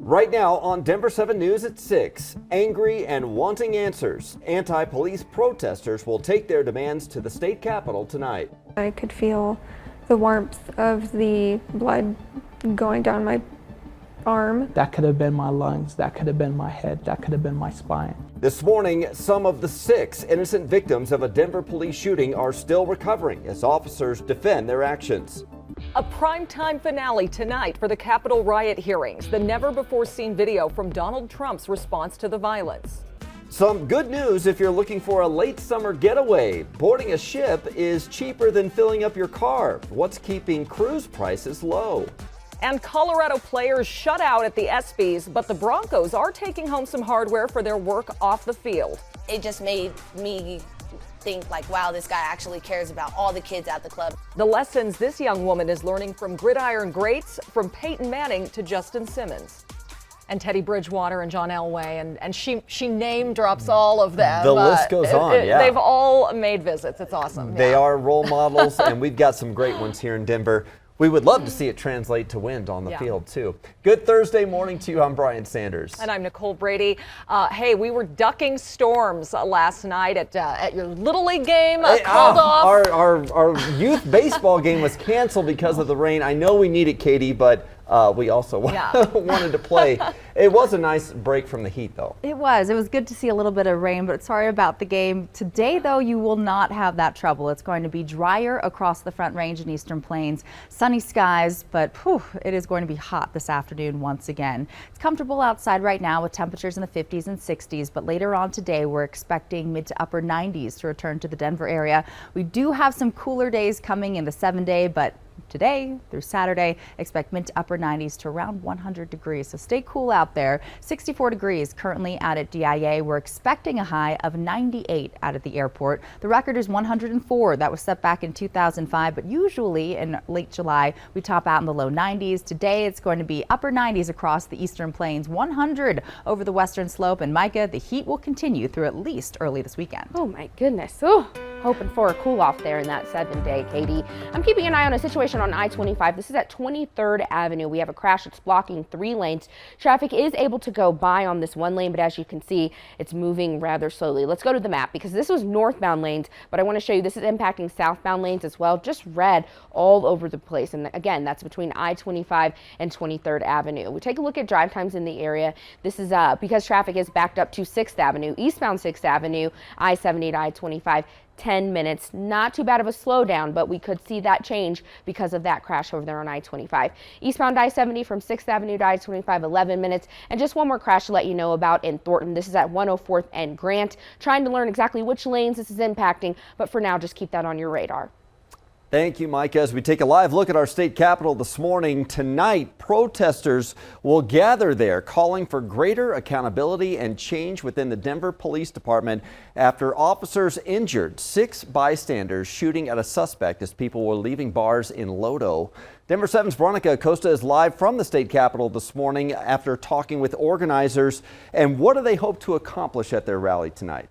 Right now on Denver 7 News at 6, angry and wanting answers, anti-police protesters will take their demands to the state capitol tonight. I could feel the warmth of the blood going down my arm. That could have been my lungs, that could have been my head, that could have been my spine. This morning, some of the 6 innocent victims of a Denver police shooting are still recovering as officers defend their actions. A primetime finale tonight for the Capitol riot hearings. The never-before-seen video from Donald Trump's response to the violence. Some good news if you're looking for a late summer getaway. Boarding a ship is cheaper than filling up your car. What's keeping cruise prices low? And Colorado players shut out at the ESPYs, but the Broncos are taking home some hardware for their work off the field. It just made me think like, wow, this guy actually cares about all the kids at the club. The lessons this young woman is learning from gridiron greats, from Peyton Manning to Justin Simmons. And Teddy Bridgewater and John Elway, and she name drops all of them. The list goes on, yeah. They've all made visits. It's awesome. They are role models, and we've got some great ones here in Denver. We would love to see it translate to wins on the field, too. Good Thursday morning to you. I'm Brian Sanders. And I'm Nicole Brady. Hey, we were ducking storms last night at your Little League game. Called off. Our youth baseball game was canceled because of the rain. I know we need it, Katie, but we also wanted to play. It was a nice break from the heat, though. It was. It was good to see a little bit of rain, but sorry about the game. Today, though, you will not have that trouble. It's going to be drier across the Front Range and Eastern Plains. Sunny skies, but it is going to be hot this afternoon once again. It's comfortable outside right now with temperatures in the 50s and 60s, but later on today, we're expecting mid to upper 90s to return to the Denver area. We do have some cooler days coming in the 7-day, but today through Saturday, expect mid to upper 90s to around 100 degrees. So stay cool out there. 64 degrees currently out at DIA. We're expecting a high of 98 out at the airport. The record is 104. That was set back in 2005, but usually in late July, we top out in the low 90s. Today, it's going to be upper 90s across the Eastern Plains, 100 over the western slope. And Micah, the heat will continue through at least early this weekend. Oh my goodness. Oh, hoping for a cool off there in that 7-day, Katie. I'm keeping an eye on a situation on I-25. This is at 23rd Avenue. We have a crash that's blocking 3 lanes. Traffic is able to go by on this 1 lane, but as you can see, it's moving rather slowly. Let's go to the map because this was northbound lanes, but I want to show you this is impacting southbound lanes as well. Just red all over the place. And again, that's between I-25 and 23rd Avenue. We take a look at drive times in the area. This is because traffic is backed up to 6th Avenue, eastbound 6th Avenue, I-78, I-25. 10 minutes. Not too bad of a slowdown, but we could see that change because of that crash over there on I-25. Eastbound I-70 from 6th Avenue to I-25, 11 minutes. And just one more crash to let you know about in Thornton. This is at 104th and Grant. Trying to learn exactly which lanes this is impacting, but for now, just keep that on your radar. Thank you, Mike. As we take a live look at our state capitol this morning, tonight, protesters will gather there calling for greater accountability and change within the Denver Police Department after officers injured 6 bystanders shooting at a suspect as people were leaving bars in Lodo. Denver 7's Veronica Acosta is live from the state capitol this morning after talking with organizers. And what do they hope to accomplish at their rally tonight?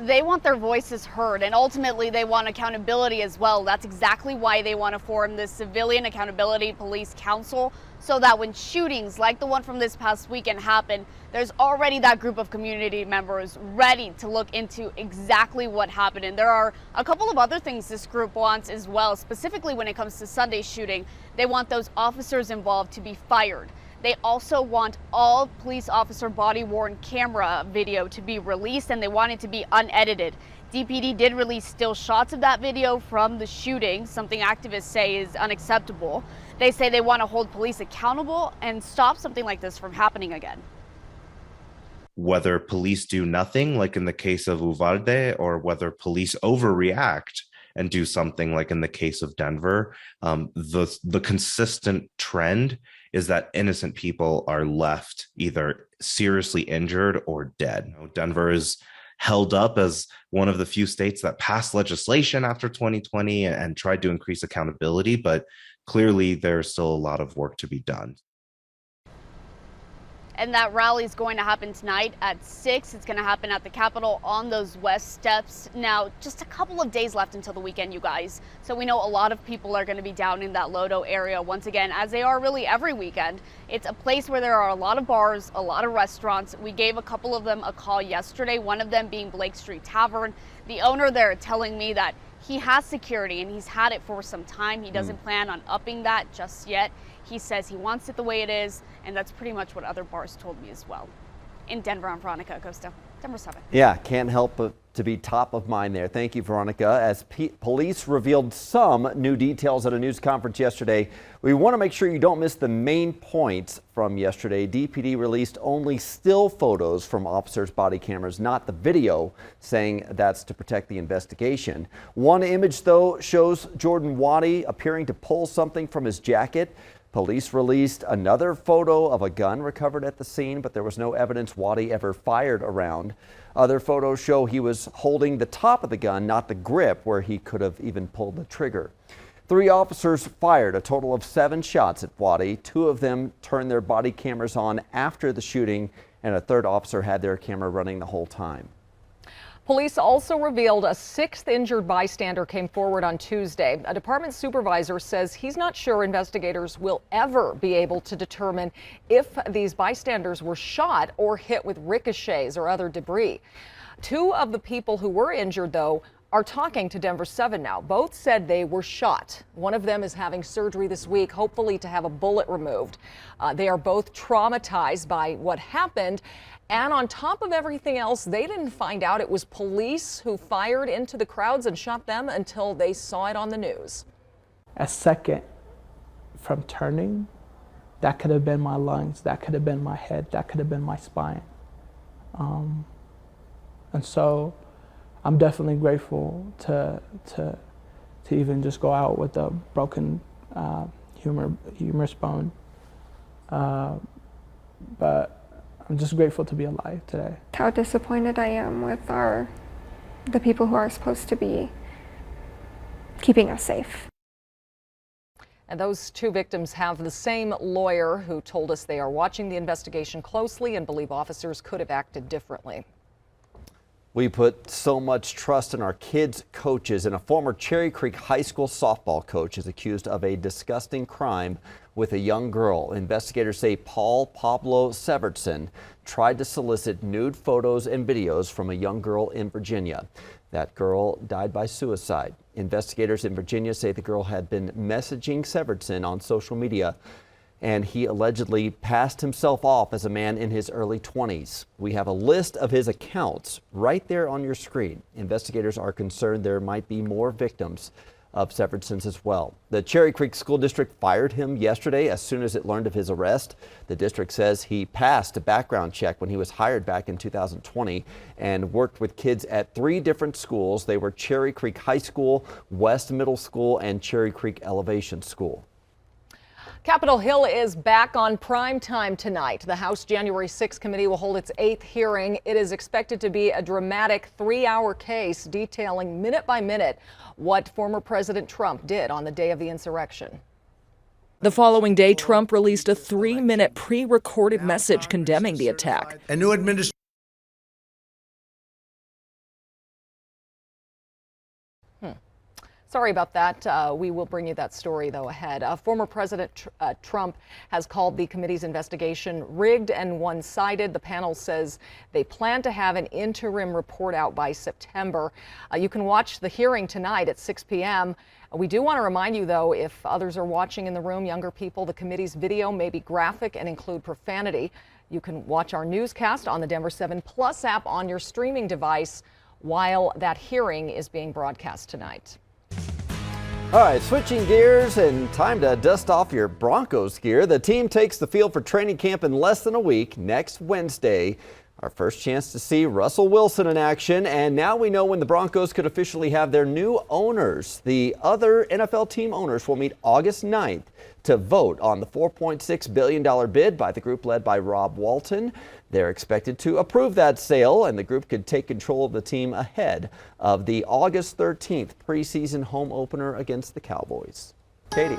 They want their voices heard, and ultimately they want accountability as well. That's exactly why they want to form this Civilian Accountability Police Council, so that when shootings like the one from this past weekend happen, there's already that group of community members ready to look into exactly what happened. And there are a couple of other things this group wants as well, specifically when it comes to Sunday shooting. They want those officers involved to be fired. They also want all police officer body-worn camera video to be released, and they want it to be unedited. DPD did release still shots of that video from the shooting, something activists say is unacceptable. They say they want to hold police accountable and stop something like this from happening again. Whether police do nothing, like in the case of Uvalde, or whether police overreact and do something like in the case of Denver, the consistent trend is that innocent people are left either seriously injured or dead. Denver is held up as one of the few states that passed legislation after 2020 and tried to increase accountability, but clearly there's still a lot of work to be done. And that rally is going to happen tonight at 6. It's going to happen at the Capitol on those west steps. Now, just a couple of days left until the weekend, you guys. So we know a lot of people are going to be down in that Lodo area once again, as they are really every weekend. It's a place where there are a lot of bars, a lot of restaurants. We gave a couple of them a call yesterday, one of them being Blake Street Tavern. The owner there telling me that he has security and he's had it for some time. He doesn't plan on upping that just yet. He says he wants it the way it is, and that's pretty much what other bars told me as well. In Denver, I'm Veronica Acosta, Denver 7. Yeah, can't help but to be top of mind there. Thank you, Veronica. As police revealed some new details at a news conference yesterday, we want to make sure you don't miss the main points from yesterday. DPD released only still photos from officers' body cameras, not the video, saying that's to protect the investigation. One image, though, shows Jordan Waddy appearing to pull something from his jacket. Police released another photo of a gun recovered at the scene, but there was no evidence Waddy ever fired a round. Other photos show he was holding the top of the gun, not the grip, where he could have even pulled the trigger. 3 officers fired a total of 7 shots at Waddy. 2 of them turned their body cameras on after the shooting, and a 3rd officer had their camera running the whole time. Police also revealed a 6th injured bystander came forward on Tuesday. A department supervisor says he's not sure investigators will ever be able to determine if these bystanders were shot or hit with ricochets or other debris. 2 of the people who were injured, though, are talking to Denver 7 now. Both said they were shot. One of them is having surgery this week, hopefully to have a bullet removed. They are both traumatized by what happened. And on top of everything else, they didn't find out it was police who fired into the crowds and shot them until they saw it on the news. A second from turning, that could have been my lungs, that could have been my head, that could have been my spine. And so I'm definitely grateful to even just go out with a broken humerus bone. But I'm just grateful to be alive today. How disappointed I am with the people who are supposed to be keeping us safe. And those 2 victims have the same lawyer who told us they are watching the investigation closely and believe officers could have acted differently. We put so much trust in our kids' coaches, and a former Cherry Creek High School softball coach is accused of a disgusting crime with a young girl. Investigators say Paul Pablo Severson tried to solicit nude photos and videos from a young girl in Virginia. That girl died by suicide. Investigators in Virginia say the girl had been messaging Severson on social media, and he allegedly passed himself off as a man in his early 20s. We have a list of his accounts right there on your screen. Investigators are concerned there might be more victims of Severson's as well. The Cherry Creek School District fired him yesterday as soon as it learned of his arrest. The district says he passed a background check when he was hired back in 2020 and worked with kids at 3 different schools. They were Cherry Creek High School, West Middle School, and Cherry Creek Elevation School. Capitol Hill is back on prime time tonight. The House January 6th committee will hold its 8th hearing. It is expected to be a dramatic 3-hour case detailing minute by minute what former President Trump did on the day of the insurrection. The following day, Trump released a 3-minute pre-recorded message condemning the attack. A new administration. Sorry about that. We will bring you that story, though, ahead. Former President Trump has called the committee's investigation rigged and one-sided. The panel says they plan to have an interim report out by September. You can watch the hearing tonight at 6 p.m. We do want to remind you, though, if others are watching in the room, younger people, the committee's video may be graphic and include profanity. You can watch our newscast on the Denver 7 Plus app on your streaming device while that hearing is being broadcast tonight. All right, switching gears and time to dust off your Broncos gear. The team takes the field for training camp in less than a week next Wednesday. Our first chance to see Russell Wilson in action, and now we know when the Broncos could officially have their new owners. The other NFL team owners will meet August 9th to vote on the $4.6 billion bid by the group led by Rob Walton. They're expected to approve that sale, and the group could take control of the team ahead of the August 13th preseason home opener against the Cowboys. Katie.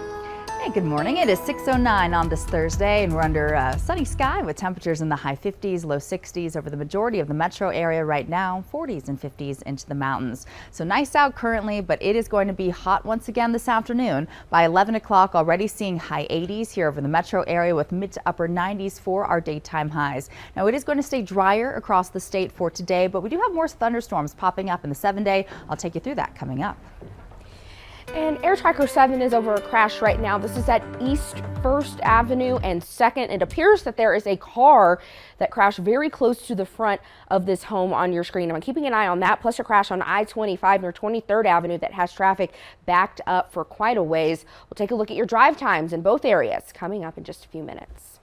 Hey, good morning. It is 6:09 on this Thursday, and we're under sunny sky with temperatures in the high 50s, low 60s over the majority of the metro area right now, 40s and 50s into the mountains. So nice out currently, but it is going to be hot once again this afternoon. By 11 o'clock, already seeing high 80s here over the metro area with mid to upper 90s for our daytime highs. Now, it is going to stay drier across the state for today, but we do have more thunderstorms popping up in the 7-day. I'll take you through that coming up. And Air Tracker 7 is over a crash right now. This is at East 1st Avenue and 2nd. It appears that there is a car that crashed very close to the front of this home on your screen. I'm keeping an eye on that, plus a crash on I-25 near 23rd Avenue that has traffic backed up for quite a ways. We'll take a look at your drive times in both areas coming up in just a few minutes.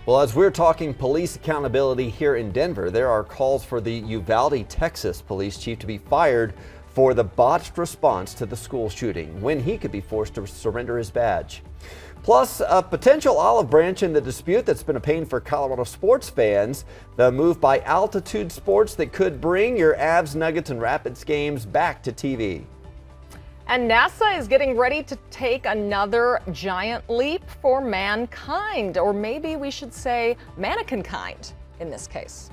Well, as we're talking police accountability here in Denver, there are calls for the Uvalde, Texas police chief to be fired for the botched response to the school shooting, when he could be forced to surrender his badge. Plus, a potential olive branch in the dispute that's been a pain for Colorado sports fans, the move by Altitude Sports that could bring your Avs, Nuggets, and Rapids games back to TV. And NASA is getting ready to take another giant leap for mankind, or maybe we should say mannequin kind in this case.